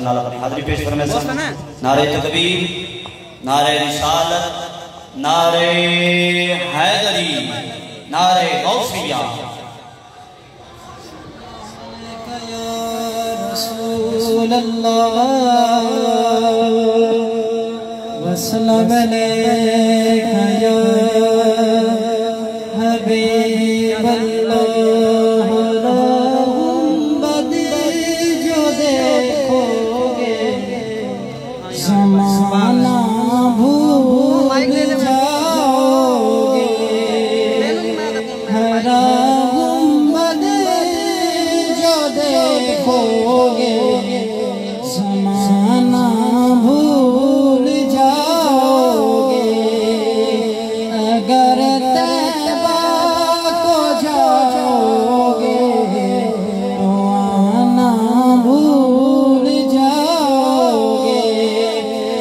نعلہ پر حاضری پیش فرمائے سن نعرہ تکبیر نعرہ رسالت نعرہ حیدری نعرہ غوثیہ رسول اللہ وسلم علیکہ یا حبیب اللہ جو دیکھو گے زمانہ بھول جاؤ گے ہر گنبد جو دیکھو گے زمانہ بھول جاؤ گے اگر طیبہ کو جاؤ گے روانہ بھول جاؤ گے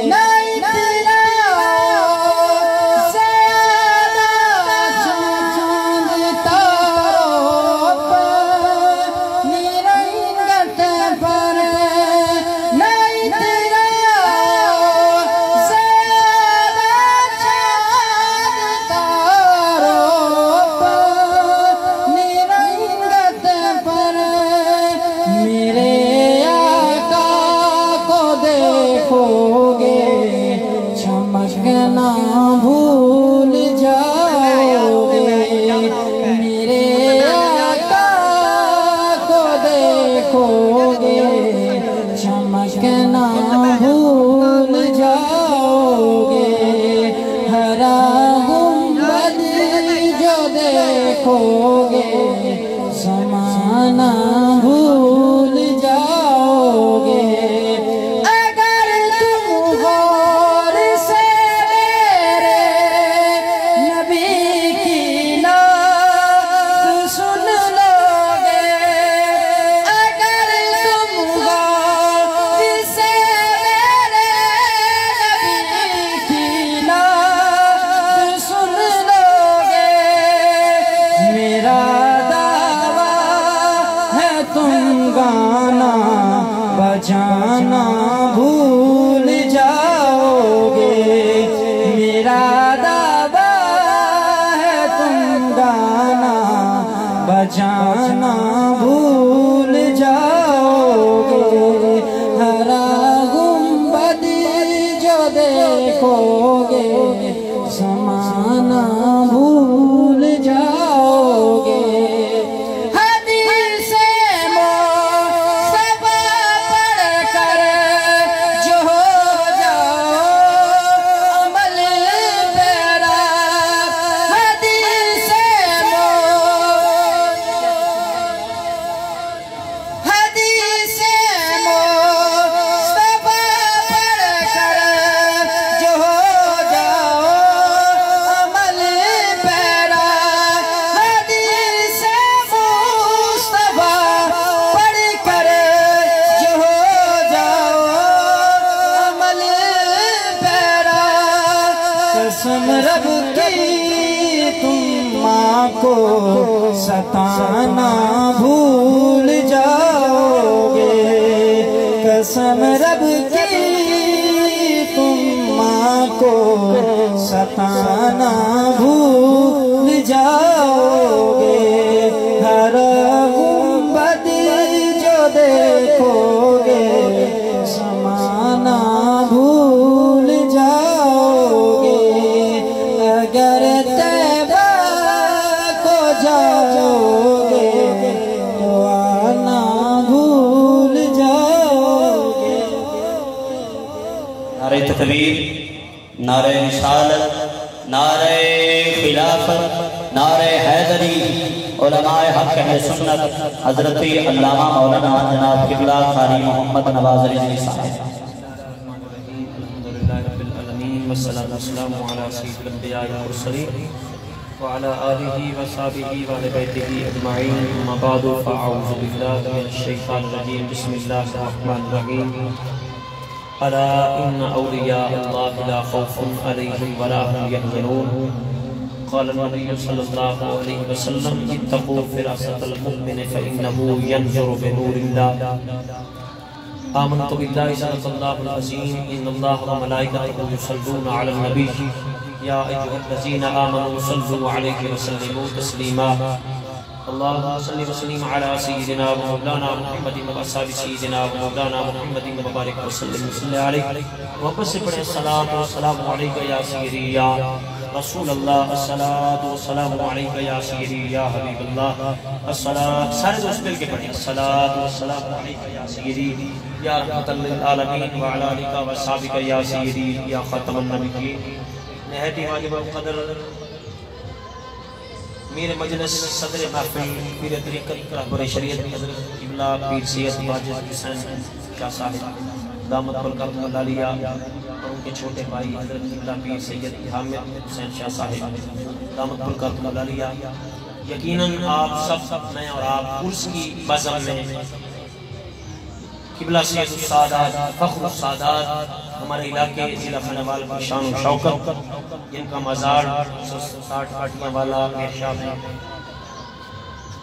نہیں تیرا زیادہ چاند تاروں پر نرنگت پر نہیں تیرا زیادہ چاند تاروں پر نرنگت پر میرے آقا کو دیکھو گے چمکنا بھول جاؤ گے میرے آقا کو دیکھو گے چمکنا بھول جاؤ گے ہر گنبد جو دیکھو گے زمانہ بھول جاؤ گے اگر تم غور سے میرے نبی کی نعت سن لو گے اگر تم غور سے میرے نبی کی نعت سن لو گے میرا دعویٰ ہے تم گانا بجانا بھول جاؤ گے میرا دعویٰ ہے تم گانا بجانا بھول جاؤ گے ہر گنبد جو دیکھو گے زمانہ بھول جاؤ گے حدیث مصطفیٰ پڑھ کر جو ہو جاؤ عمل پیرا حدیث مصطفیٰ پڑھ کر جو ہو جاؤ عمل پیرا حدیث مصطفیٰ پڑھ کر جو ہو جاؤ عمل پیرا قسم رب کی تم ماں کو ستانا بھول جاؤ گے قسم رب کی تم ماں کو ستانا بھول جاؤ گے ہر گنبد جو دیکھو گے زمانہ بھول جاؤ گے اگر طیبہ کو جاؤ گے تو آنا بھول جاؤ گے نعرہ تکبیر نعرہ رسالت نعرہ خلافت نعرہ حیدری علماء حق اہل سنت حضرت علامہ مولانا جناب قبلہ قاری محمد نواز رضوی صاحب الحمدللہ رب العالمین والصلاة والسلام علی سید الانبیاء والمرسلین وعلى آلہ وصحبہ وآل بیتہ اجمعین اما بعد فاعوذ باللہ من الشیطان الرجیم بسم اللہ الرحمن الرحیم الا ان اولیاء اللہ لا خوف علیہم ولا هم يحزنون قال النبي صلى الله عليه وسلم اتقوا فراسة المؤمن فإنه ينظر بنور الله آمنت باللہ صدق اللہ العظیم ان اللہ و ملائکتہ یصلون علی النبی یا ایھا الذین آمنوا صلوا علیہ وسلموا تسلیما اللہم صلی وسلم علی سیدنا و مولانا محمد و اصحاب سیدنا و مولانا محمد مبارک وسلم صلی علیہ واپس سے پڑھیں الصلاۃ والسلام علیکہ یا سیدی یا رسول اللہ الصلاۃ والسلام علیکہ یا سیدی یا حبیب اللہ الصلاۃ سارے دوست مل کے پڑھیں الصلاۃ والسلام علیکہ یا سیدی یا رحمت للعالمین و علی آلہ و اصحابہ یا سیدی یا خاتم النبیین نہایت واجب القدر میرے مجلس صدر محفل پیر طریقت رہبر شریعت حضرت قبلہ پیر سید واجد حسین شاہ صاحب دامت برکاتہ اللہ علیہ اور ان کے چھوٹے بھائی حضرت قبلہ پیر سید حامد حسین شاہ صاحب دامت برکاتہ اللہ علیہ یقیناً آپ سب میں اور آپ عرس کی بزم میں قبلہ سید السادات فخر السادات ہمارے علاقے ضلع خانوال کی شان و شوکت جن کا مزار 160 آٹیاں والا میرشاہ ہے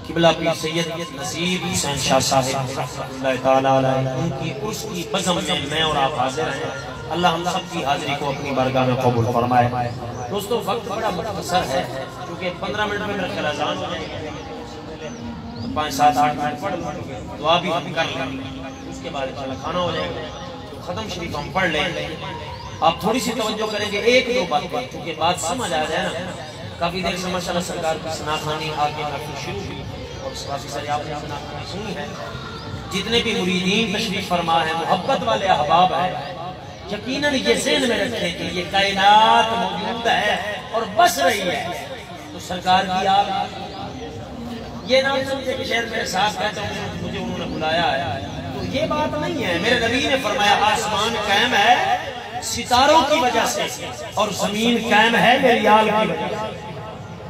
قبلہ پیر سید نصیب حسین شاہ صاحب اللہ تعالیٰ علیہ ان کی عرس کی بزم میں اور آپ حاضر ہیں اللہ ہم سب کی حاضری کو اپنی بارگاہ میں قبول فرمائے دوستو وقت بڑا مختصر ہے کیونکہ 15 منٹ میں میرا خیال اذان ہو جائے گا 5 7 8 منٹ پڑھ لوں دعا بھی ہم کر لیں اس کے بعد انشاءاللہ کھانا ہو جائے گا ختم شریف ہم پڑھ لیں آپ تھوڑی سی توجہ کریں گے ایک دو بات پر کیونکہ بات سمجھ آ جائے نا کافی دیر سے ماشاءاللہ سرکار کی سناخانی آگے محفل شروع ہوئی اور کافی ساری آپ نے سناخانی سنی ہے جتنے بھی مریدین تشریف فرما ہیں محبت والے احباب ہیں یقیناً یہ ذہن میں رکھیں کہ یہ کائنات موجود ہے اور بس رہی ہے تو سرکار کی آپ یہ نام سمجھے کہ شہر میرے ساتھ کہتا ہوں مجھے انہوں نے بلایا ہے تو یہ بات نہیں ہے میرے نبی نے فرمایا آسمان قائم ہے ستاروں کی وجہ سے اور زمین قائم ہے میری آل کی وجہ سے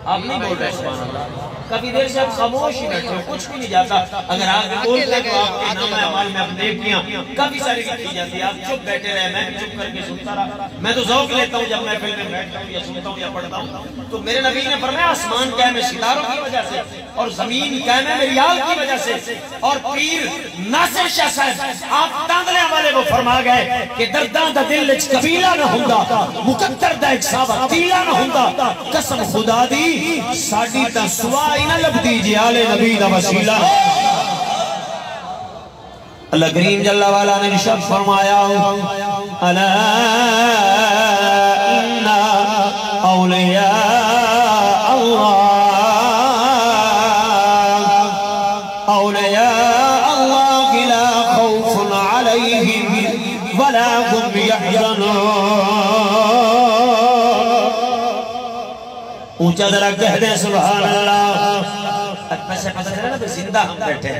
آپ نہیں بول رہے سبحان اللہ کبھی دیر سے آپ خاموش ہی بیٹھے ہو کچھ بھی نہیں جاتا اگر آپ بولتے تو آپ کے نام اعمال میں اپنے نیکیاں کافی ساری لکھی جاتی ہے آپ چپ بیٹھے رہے میں چپ کر کے سنتا رہا میں تو ذوق لیتا ہوں جب میں فلم میں بیٹھتا ہوں یا سنتا ہوں یا پڑھتا ہوں تو میرے نبی نے فرمایا آسمان قائم ہے ستاروں کی وجہ سے اور زمین قائم ہے میری آل کی وجہ سے اور پیر ناصر شاہ صاحب آپ تاندلے والے وہ فرما گئے کہ درداں دا دل وچ قبیلہ نہ ہوندا مقدر دا ایک صحابہ قبیلہ نہ ہوندا قسم خدا دی ساڈی تا سوا ہی نہ لبدی جی آل نبی دا وسیلہ اللہ کریم جل والا نے ارشاد فرمایا الا ان اولیاء اللہ اولیاء اللہ لا خوف علیہم ولا هم يحزنون اونچا ذرا کہہ دیں سبحان اللہ پیسے پتہ چلا نا بھی زندہ ہم بیٹھے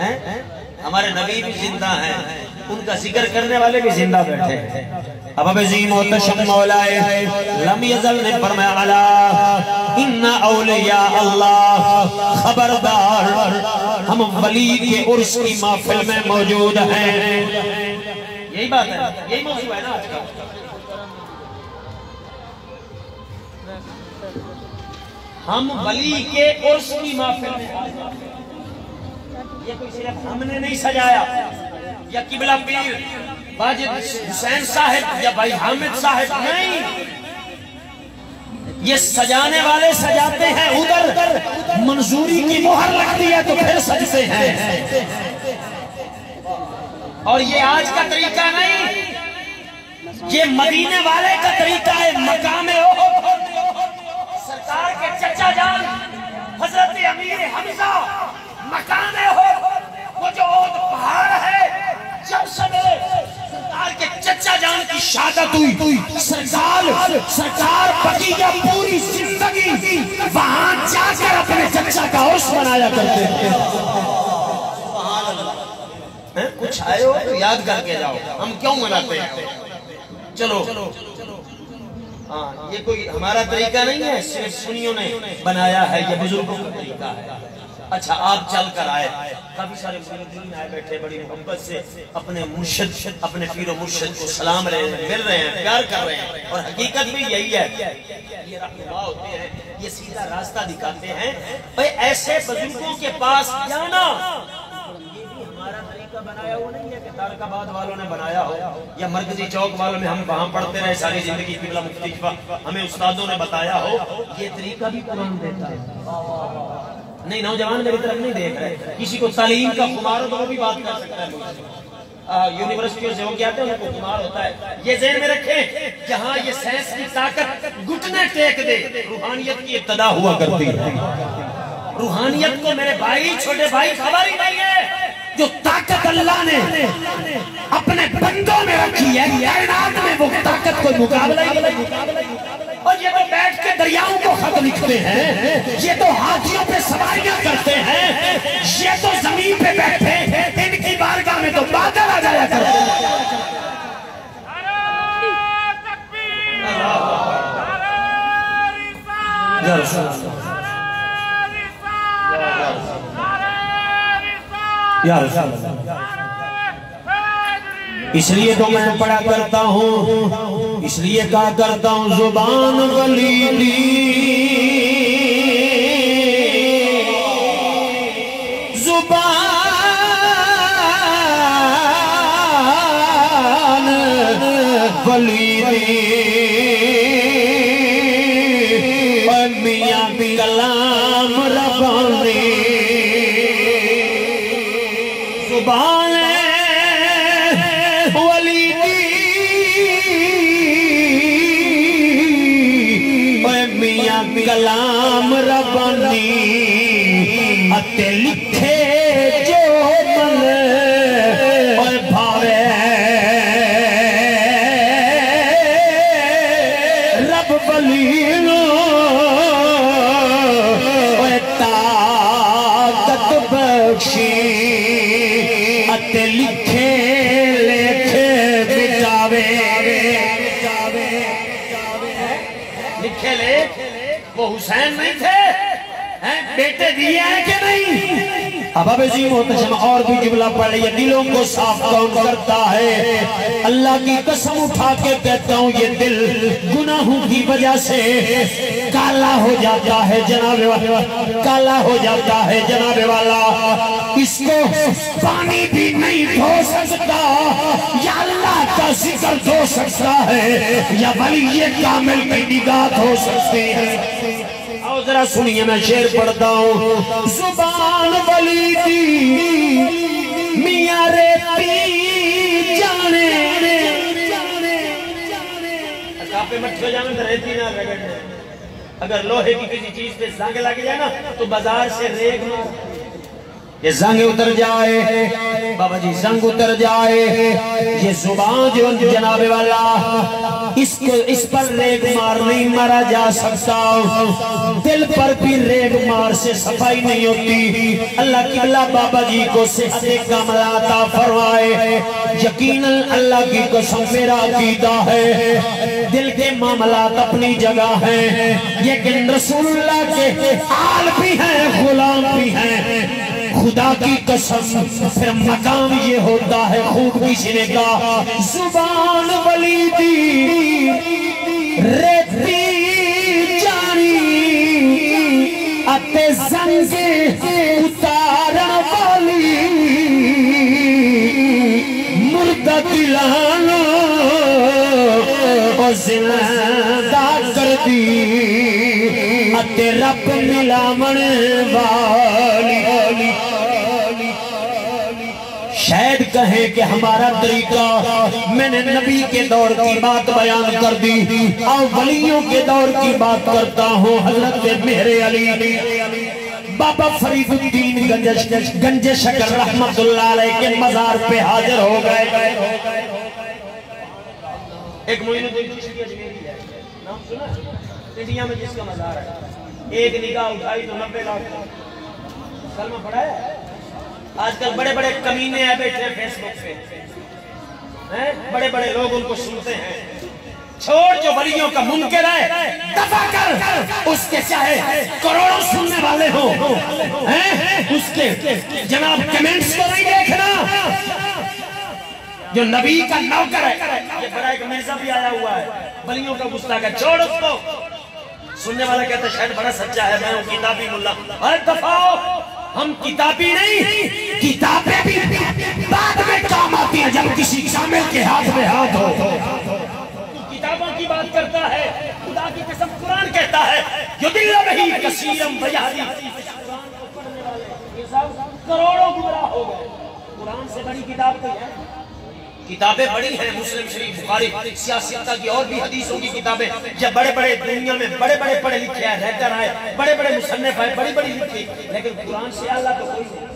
ہیں ہمارے نبی بھی زندہ ہیں ان کا ذکر کرنے والے بھی زندہ بیٹھے ہیں اب عظیم و تشم مولائے لم یزل نے فرمایا علا ان اولیاء اللہ خبردار ہم ولی کے عرس کی محفل میں موجود ہیں یہی بات ہے یہی موضوع ہے نا آج کا ہم ولی کے عرس کی محفل میں یہ کوئی صرف ہم نے نہیں سجایا یا قبلہ پیر واجد حسین صاحب یا بھائی حامد صاحب نہیں یہ سجانے والے سجاتے ہیں ادھر منظوری کی مہر لگتی ہے تو پھر سجتے ہیں اور یہ آج کا طریقہ نہیں یہ مدینے والے کا طریقہ ہے مقام سرکار کے چچا جان حضرت امیر حمزہ مقام وہ جو عود پہاڑ ہے جب سبے سرکار کے چچا جان کی شہادت ہوئی سرکار بقیہ پوری زندگی وہاں جا کر اپنے چچا کا عرس منایا کرتے ہیں کچھ آئے ہو تو یاد کر کے جاؤ ہم کیوں مناتے ہیں چلو یہ کوئی ہمارا طریقہ نہیں ہے صرف سنیوں نے بنایا ہے یہ بزرگوں کا طریقہ ہے اچھا آپ چل کر آئے کافی سارے مریدین آئے بیٹھے بڑی محبت سے اپنے مرشد اپنے پیر و مرشد کو سلام رہے ہیں مل رہے ہیں پیار کر رہے ہیں اور حقیقت بھی یہی ہے یہ رہنما ہوتے ہیں یہ سیدھا راستہ دکھاتے ہیں بھئی ایسے بزرگوں کے پاس جانا یہ بھی ہمارا طریقہ بنایا ہوا نہیں ہے کہ تارکآباد والوں نے بنایا ہو یا مرکزی چوک والوں میں ہم وہاں پڑھتے رہے ساری زندگی قبلہ مختلفہ ہمیں استادوں نے بتایا ہو، یہ طریقہ بھی قرآن دیتا ہے۔ نہیں نوجوان میری طرف نہیں دیکھ رہے، کسی کو تعلیم کا خمار ہو تو وہ بھی بات کر سکتا ہے، یونیورسٹیوں سے وہ کیا آتے ہیں ان کو خمار ہوتا ہے۔ یہ ذہن میں رکھیں جہاں یہ سائنس کی طاقت گھٹنے ٹیک دے، روحانیت کی ابتدا ہوا کرتی ہے۔ روحانیت کو میرے بھائی چھوٹے بھائی خبر ہی نہیں ہے، جو طاقت اللہ نے اپنے بندوں میں رکھی ہے کائنات میں وہ طاقت کوئی مقابلہ ہی نہیں۔ اور یہ تو بیٹھ کے دریاؤں کو خط لکھتے ہیں، یہ تو ہاتھیوں پہ سواریاں کرتے ہیں، یہ تو زمین پہ بیٹھے ان کی بارگاہ میں تو بادل آ جایا کرتے ہیں۔ یا رسول اللہ، یا رسول اللہ، اس لیے تو میں پڑھا کرتا ہوں، اس لیے کہا کرتا ہوں زبان ولیدی زبان ولیدی اے میاں کلام ربانی زبان کلام ربانی اتے لکھے جو من اور بھاوے رب بلیلو اور طاقت بخشی اتے لکھے لکھے بچاوے لکھے لے وہ حسین نہیں تھے بیٹے دیے ہیں کہ نہیں؟ اب عظیم محتشم اور بھی جملہ پڑھ لئے، دلوں کو صاف کون کرتا ہے؟ اللہ کی قسم اٹھا کے کہتا ہوں یہ دل گناہوں کی وجہ سے کالا ہو جاتا ہے جناب والا، کالا ہو جاتا ہے جناب والا، اس کو پانی بھی نہیں دھو سکتا، یا اللہ کا ذکر دھو سکتا ہے یا ولی کامل کی نگاہ دھو سکتے ہیں۔ آؤ ذرا سنیے میں شعر پڑھتا ہوں، زبان ولیدی میاں ریتی جانے کافی مٹھو جانے تو ریتی نہ رگڑنے، اگر لوہے کی کسی چیز پہ زنگ لگ جائے نا تو بازار سے ریگ نہ یہ زنگ اتر جائے، بابا جی زنگ اتر جائے، یہ زبان جو جناب والا اس پر ریگ مار نہیں مارا جا سکتا، دل پر بھی ریگ مار سے صفائی نہیں ہوتی۔ اللہ قبلہ بابا جی کو صحت کاملہ عطا فرمائے، یقیناً اللہ کی قسم میرا عقیدہ ہے دل کے معاملات اپنی جگہ ہیں، لیکن رسول اللہ کے آل بھی ہیں غلام بھی ہیں، خدا کی قسم پھر مقام یہ ہوتا ہے خوب کسی نے کہا زبان ولیدی ریتی جانی اتے زنگ اتارا والی مردہ دلانو اور زندہ کر دی اتے رب ملامن والی۔ شاید کہیں کہ ہمارا طریقہ میں نے نبی کے دور کی بات بیان کر دی، اور ولیوں کے دور کی بات کرتا ہوں۔ حضرت مہر علی بابا فرید الدین گنج شکر رحمت اللہ علیہ کے مزار پہ حاضر ہو گئے۔ ایک معین الدین چشتی اجمیری ہے، نام سنا انڈیا میں جس کا مزار ہے، ایک نگاہ اٹھائی تو 90 لاکھ کلمہ پڑھا ہے۔ آج کل بڑے بڑے کمینے ہیں بیٹھے ہیں فیس بک پہ، بڑے بڑے لوگ ان کو سنتے ہیں۔ چھوڑ جو ولیوں کا منکر ہے دفع کر، اس کے چاہے کروڑوں سننے والے ہوں، اس کے جناب کمنٹس کو نہیں دیکھنا۔ جو نبی کا نوکر ہے، یہ بڑا ایک مرزا بھی آیا ہوا ہے ولیوں کا گستاخ ہے، چھوڑ اس کو۔ سننے والا کہتا ہے شاید بڑا سچا ہے، میں ہوں کتابی ملا۔ ارے دفع ہو، ہم کتابی نہیں کتابیں بھی بعد میں کام آتی ہیں جب کسی کامل کے ہاتھ میں ہاتھ ہو. کتابوں کی بات کرتا ہے، خدا کی قسم قرآن کہتا ہے یُضِلُّ بِهِ كَثِيرًا وَيَهْدِي. قرآن کو پڑھنے والے یہ سب کروڑوں گمراہ ہو گئے. قرآن سے بڑی کتاب کوئی ہے؟ کتابیں بڑی ہیں، مسلم شریف، بخاری، سیاستہ کی اور بھی حدیثوں کی کتابیں. جب بڑے بڑے دنیا میں بڑے بڑے پڑھے لکھے ہیں، رہتر آئے، بڑے بڑے مصنف آئے، بڑی بڑی لکھی، لیکن قرآن سے اللہ تو کوئی نہیں.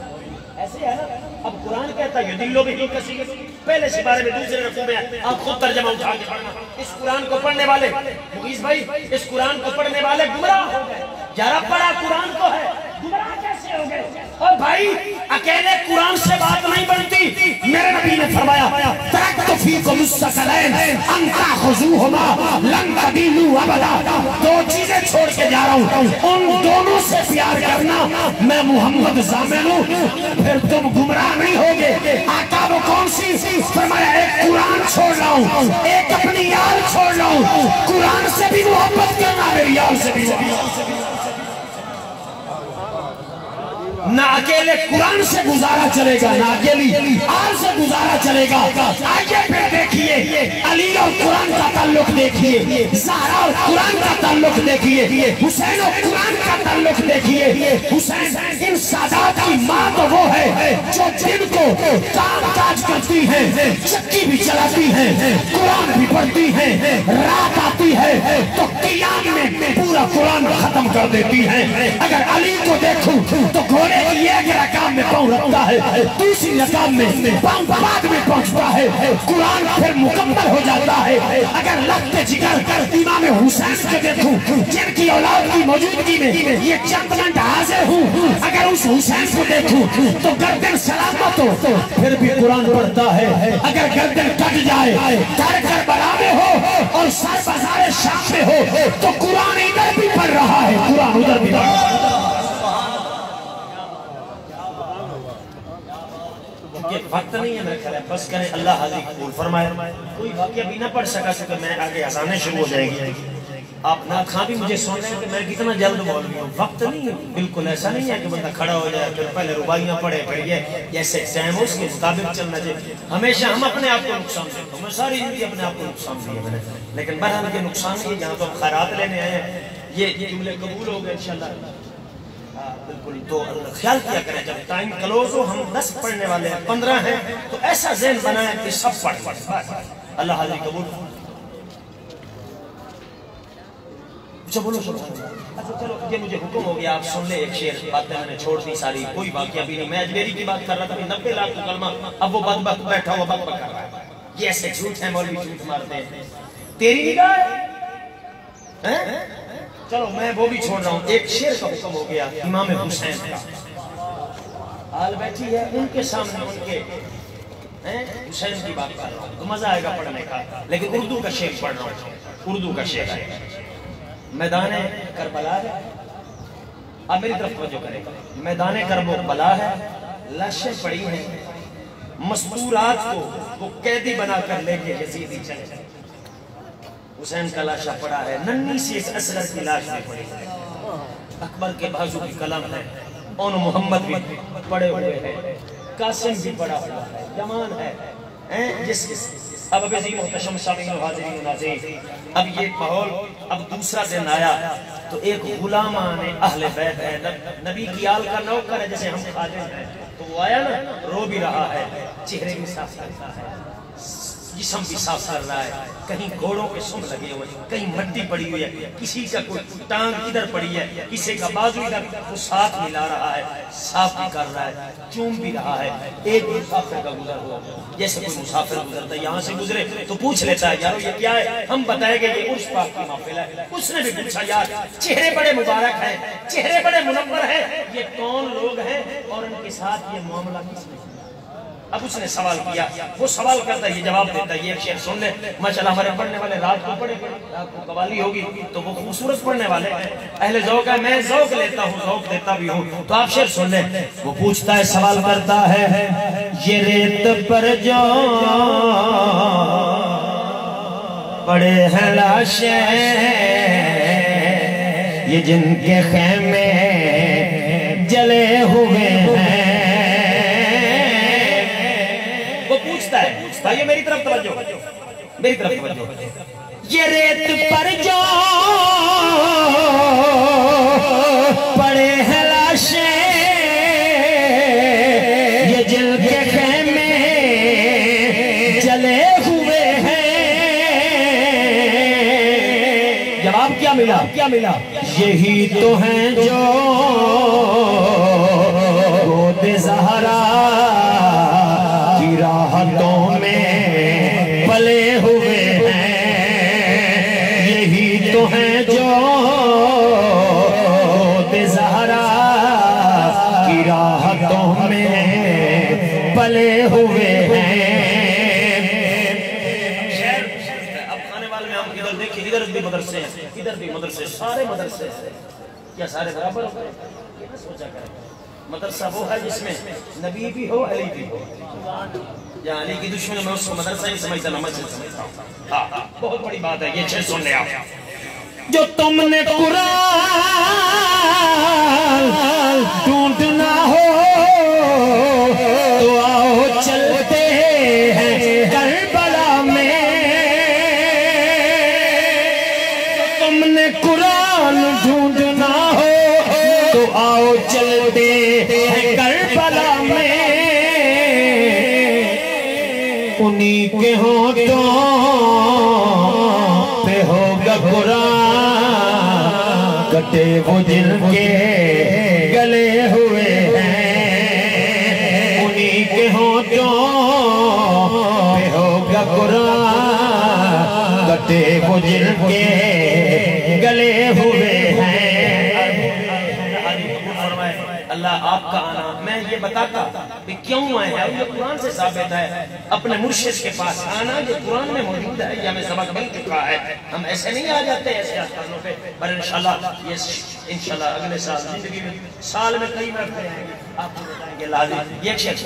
ایسے ہے نا. اب قرآن کہتا ہے یُضِلُّ بِهِ كَثِيرًا. پہلے سپارے میں دوسرے رقوع میں آپ خود ترجمہ اٹھا کے پڑھنا. اس قرآن کو پڑھنے والے مغیث بھائی، اس قرآن کو پڑھنے والے گمراہ ہو گئے. یارا پڑھا قرآن کو ہے، گمراہ کیسے ہو گئے؟ اور بھائی اکیلے قرآن سے بات نہیں بنتی. میرے نبی نے فرمایا ترکت فیکم الثقلین ان تأخذوہما لن تضلوا ابدا. دو چیزیں چھوڑ کے جا رہا ہوں، ان دونوں سے پیار کرنا. میں محمد ضامن ہوں، پھر تم گمراہ نہیں ہوگے. آقا وہ کون سی؟ فرمایا ایک قرآن چھوڑ رہا ہوں، ایک اپنی یار چھوڑ رہا ہوں. قرآن سے بھی محبت کرنا، میری یار سے بھی. نہ اکیلے قرآن سے گزارا چلے گا، نہ اکیلی آل سے گزارا چلے گا. آئیے پھر دیکھیے علی اور قرآن کا تعلق دیکھیے، زہرا اور قرآن کا تعلق دیکھیے، حسین اور قرآن کا تعلق دیکھیے. حسین ان سادات کی ماں تو وہ ہے جو دن کو کام کاج کرتی ہیں، چکی بھی چلاتی ہیں، قرآن بھی پڑھتی ہیں، رات آتی ہے تو قیام میں پورا قرآن ختم کر دیتی ہیں. اگر علی کو دیکھوں تو گھوڑے کی ایک رکعت میں پاؤں رکھتا ہے، دوسری رکعت میں پاؤں بعد میں پہنچتا ہے، قرآن پھر مکمل ہو جاتا ہے. اگر لگتے جگر امام حسین کو دیکھوں جن کی اولاد کی موجودگی میں یہ چند منٹ حاضر ہوں، اگر اس حسین کو دیکھوں تو گردن سلامت ہو پھر بھی قرآن پڑھتا ہے. اگر گردن کٹ جائے، سر کربلا میں ہو اور سر بازار شام میں ہو تو قرآن ادھر بھی پڑھ رہا ہے، قرآن ادھر بھی پڑھ رہا ہے. وقت نہیں ہے میرے خیال ہے، بس کریں اللہ حاضر قبول فرمائے. کوئی واقعہ بھی نہ پڑھ سکا چکہ میں آگے اذانیں شروع ہو جائے گی. آپ نہ کھاں بھی مجھے سن رہے ہیں کہ میں کتنا جلد بول رہی ہوں. وقت نہیں ہے، بالکل ایسا نہیں ہے کہ بندہ کھڑا ہو جائے پھر پہلے ربائیاں پڑھے پھر یہ جیسے ایگزام ہو اس کے مطابق چلنا چاہیے. ہمیشہ ہم اپنے آپ کو نقصان دیتے ہیں، میں ساری زندگی اپنے آپ کو نقصان دیا میں نے، لیکن بہرحال کے نقصان نہیں ہے. جہاں تو ہم خیرات لینے آئے ہیں یہ جملے قبول ہو گئے انشاءاللہ. بالکل تو خیال کیا کریں جب ٹائم کلوز ہو، ہم 10 پڑھنے والے ہیں، 15 ہیں، تو ایسا ذہن بنائیں کہ سب پڑھ. اللہ حاضر قبول. اچھا بولو چلو یہ مجھے حکم ہو گیا، آپ سن لے. ایک شعر باتیں میں نے چھوڑ دی ساری، کوئی واقعہ بھی نہیں. میں اجمیری کی بات کر رہا تھا 90 لاکھ کا کلمہ، اب وہ بدبخت بیٹھا ہوا بدبخت کر رہا ہے. یہ ایسے جھوٹ ہیں، مولوی جھوٹ مارتے ہیں. تیری نگاہ ہے. چلو میں وہ بھی چھوڑ رہا ہوں. ایک شعر کا حکم ہو گیا امام حسین کا. آل بیٹھی ہے ان کے سامنے، ان کے حسین کی بات کر رہا ہوں تو مزہ آئے گا پڑھنے کا، لیکن اردو کا شعر پڑھ رہا ہوں. اردو کا شعر ہے. میدان کربلا ہے، اب میری طرف توجہ کرے گا. میدان کربلا ہے، لاشیں پڑی ہیں، مستورات کو وہ قیدی بنا کر لے کے یزیدی چلے. حسین کا لاشا پڑا ہے، ننھی سی ایک اصغر کی لاش بھی پڑی ہے. اکبر کے بازو کی قلم ہے، اون محمد بھی پڑے ہوئے ہیں، قاسم بھی پڑا ہوا ہے، جمان ہے. اب عزیز محتشم سامعین و حاضرین و ناظرین، اب یہ ماحول، اب دوسرا دن آیا تو ایک غلامان اہل بیت ہے، نبی کی آل کا نوکر ہے جیسے ہم خادم ہیں، تو وہ آیا نا، رو بھی رہا ہے، چہرے بھی صاف کرتا ہے، جسم بھی صاف کر رہا ہے. کہیں گھوڑوں کے سم لگے ہوئے، کہیں مٹی پڑی ہوئی ہے، کسی کا کوئی ٹانگ ادھر پڑی ہے، کسی کا بازو ادھر، وہ ساتھ ملا رہا ہے، صاف بھی کر رہا ہے، چوم بھی رہا ہے. ایک مسافر کا گزر ہوا، جیسے کوئی مسافر گزرتا ہے، یہاں سے گزرے تو پوچھ لیتا ہے یار یہ کیا ہے؟ ہم بتائیں گے یہ عرس پاک کی محفل ہے. اس نے بھی پوچھا یار چہرے بڑے مبارک ہیں، چہرے بڑے منور ہیں، یہ کون لوگ ہیں اور ان کے ساتھ یہ معاملہ کس نے؟ اب اس نے سوال کیا، وہ سوال کرتا ہے یہ جواب دیتا ہے. یہ ایک شعر سن لے. ماشاءاللہ ہمارے پڑھنے والے رات کو پڑھے، رات کو قوالی ہوگی تو وہ خوبصورت پڑھنے والے ہیں، اہل ذوق ہے. میں ذوق لیتا ہوں، ذوق دیتا بھی ہوں. تو آپ شعر سن لیں. وہ پوچھتا ہے، سوال کرتا ہے، یہ ریت پر جو پڑے ہیں لاشیں، یہ جن کے خیمے جلے ہوئے ہیں، بھائیو میری طرف توجہ، میری طرف توجہ. یہ ریت پر جو پڑے ہیں لاشیں، یہ جل کے خیمے جلے ہوئے ہیں. جواب کیا ملا؟ یہی تو ہیں جو گود زہرا کی راحتوں میں پلے ہوئے ہیں. یہی تو ہیں جو گود زہرا کی راحتوں میں پلے ہوئے ہیں. اب آنے والے میں ہم ادھر دیکھیں، ادھر بھی مدرسے ہیں، ادھر بھی مدرسے، سارے مدرسے ہیں. کیا سارے برابر ہو گئے؟ یہ نہ سوچا کریں. مدرسہ وہ ہے جس میں نبی بھی ہو، علی بھی ہو. یا علی کی دشمن میں اس کو مدرسہ ہی سمجھتا، نہ مسجد سمجھتا ہوں. ہاں بہت بڑی بات ہے یہ. چھ سن لے آپ. جو تم نے قرآن ڈھونڈنا ہو تو آؤ چلتے ہیں کربلا میں. تم نے قرآن ڈھونڈنا ہو تو آؤ چلتے ہیں کربلا میں. انہی کے ہونٹوں پہ ہوگا قرآن، کٹے وہ جن کے گلے ہوئے ہیں. انہی کے ہونٹوں پہ ہوگا قرآن، کٹے وہ جن کے گلے ہوئے ہیں. اللہ آپ کا آنا میں یہ بتاتا کہ کیوں آئے ہیں. یہ قرآن سے ثابت ہے. اپنے مرشد کے پاس آنا جو قرآن میں موجود ہے، یہ ہمیں سبق مل چکا ہے. ہم ایسے نہیں آ جاتے ایسے آستانوں پہ. پر انشاءاللہ یہ انشاءاللہ اگلے سال زندگی میں سال میں کئی مرتبہ ہیں آپ کو بتائیں گے. لازم ایک شیخ